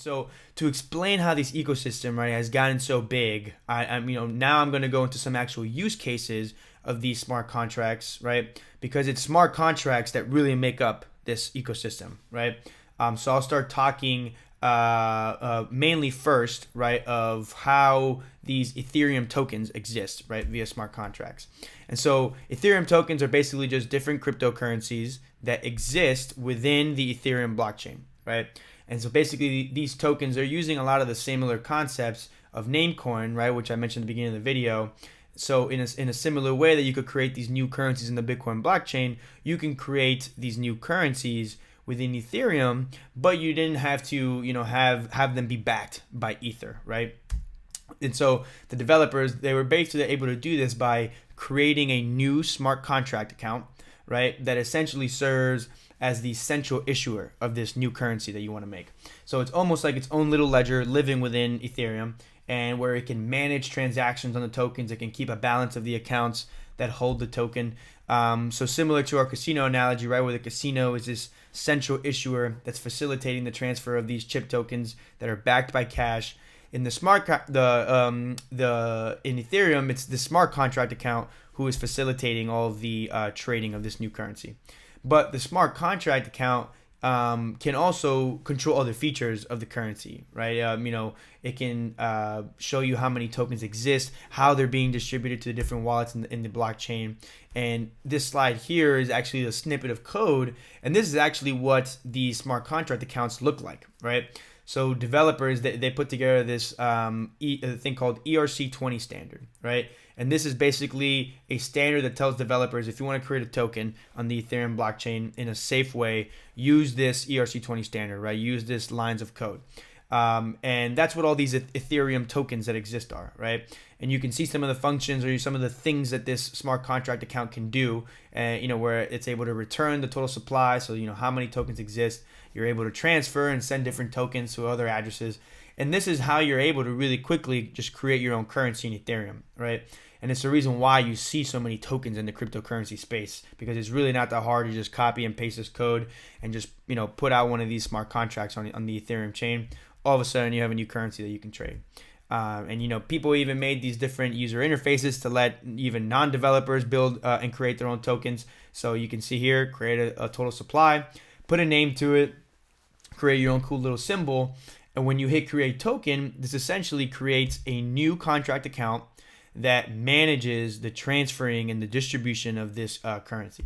So to explain how this ecosystem, right, has gotten so big, now I'm going to go into some actual use cases of these smart contracts, right? Because it's smart contracts that really make up this ecosystem, right? So I'll start talking mainly first, right, of how these Ethereum tokens exist, right, via smart contracts. And so Ethereum tokens are basically just different cryptocurrencies that exist within the Ethereum blockchain, right? And so basically these tokens are using a lot of the similar concepts of Namecoin, right, which I mentioned at the beginning of the video. So in a similar way that you could create these new currencies in the Bitcoin blockchain, you can create these new currencies within Ethereum, but you didn't have to, have them be backed by Ether, right? And so the developers, they were basically able to do this by creating a new smart contract account, right, that essentially serves as the central issuer of this new currency that you want to make. So it's almost like its own little ledger living within Ethereum, and where it can manage transactions on the tokens. It can keep a balance of the accounts that hold the token. So similar to our casino analogy, right, where the casino is this central issuer that's facilitating the transfer of these chip tokens that are backed by cash. In the in Ethereum, it's the smart contract account who is facilitating all of the trading of this new currency. But the smart contract account can also control other features of the currency, right? It can show you how many tokens exist, how they're being distributed to the different wallets in the blockchain. And this slide here is actually a snippet of code, and this is actually what the smart contract accounts look like, right? So developers, they put together this thing called ERC-20 standard, right? And this is basically a standard that tells developers, if you want to create a token on the Ethereum blockchain in a safe way, use this ERC-20 standard, right? Use this lines of code. And that's what all these Ethereum tokens that exist are, right? And you can see some of the functions or some of the things that this smart contract account can do, where it's able to return the total supply. So, how many tokens exist. You're able to transfer and send different tokens to other addresses. And this is how you're able to really quickly just create your own currency in Ethereum, right? And it's the reason why you see so many tokens in the cryptocurrency space, because it's really not that hard to just copy and paste this code and just, put out one of these smart contracts on the Ethereum chain. All of a sudden you have a new currency that you can trade. And people even made these different user interfaces to let even non-developers build and create their own tokens. So you can see here, create a total supply, put a name to it, create your own cool little symbol. And when you hit create token, this essentially creates a new contract account that manages the transferring and the distribution of this currency.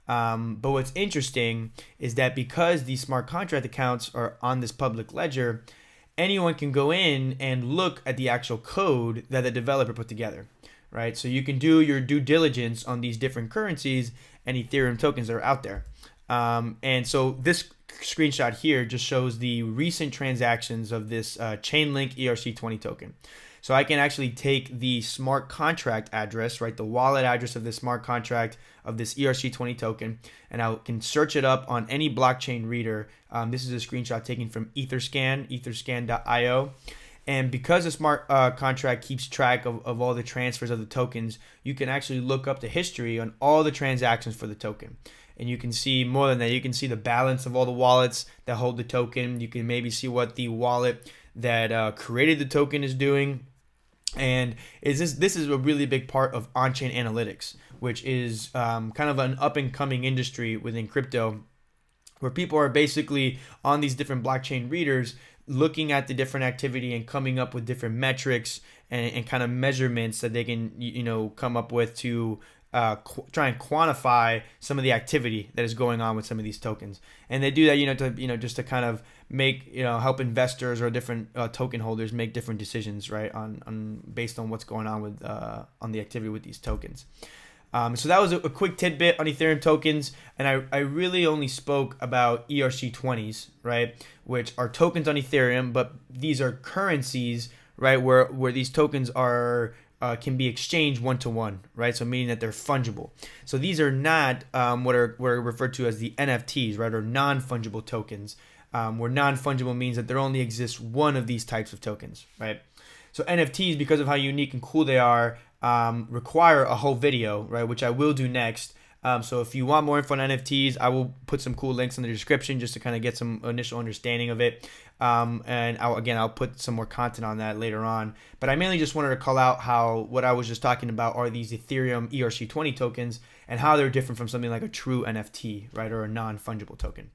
But what's interesting is that because these smart contract accounts are on this public ledger, anyone can go in and look at the actual code that the developer put together, right? So you can do your due diligence on these different currencies and Ethereum tokens that are out there. And so this screenshot here just shows the recent transactions of this Chainlink ERC-20 token. So I can actually take the smart contract address, right, the wallet address of the smart contract of this ERC-20 token, and I can search it up on any blockchain reader. This is a screenshot taken from etherscan.io. And because the smart contract keeps track of all the transfers of the tokens, you can actually look up the history on all the transactions for the token. And you can see more than that. You can see the balance of all the wallets that hold the token. You can maybe see what the wallet that created the token is doing. And this is a really big part of on-chain analytics, which is kind of an up-and-coming industry within crypto, where people are basically on these different blockchain readers looking at the different activity and coming up with different metrics and kind of measurements that they can come up with to try and quantify some of the activity that is going on with some of these tokens. And they do that, just to kind of make, help investors or different token holders make different decisions, right, on based on what's going on with on the activity with these tokens. So that was a quick tidbit on Ethereum tokens, and I really only spoke about ERC-20s, right, which are tokens on Ethereum, but these are currencies, right, where these tokens are can be exchanged one-to-one, right? So meaning that they're fungible. So these are not what are referred to as the NFTs, right, or non-fungible tokens, where non-fungible means that there only exists one of these types of tokens, right? So NFTs, because of how unique and cool they are, require a whole video, right, which I will do next, So if you want more info on NFTs, I will put some cool links in the description just to kind of get some initial understanding of it. And I'll put some more content on that later on. But I mainly just wanted to call out how what I was just talking about are these Ethereum ERC-20 tokens and how they're different from something like a true NFT, right, or a non-fungible token.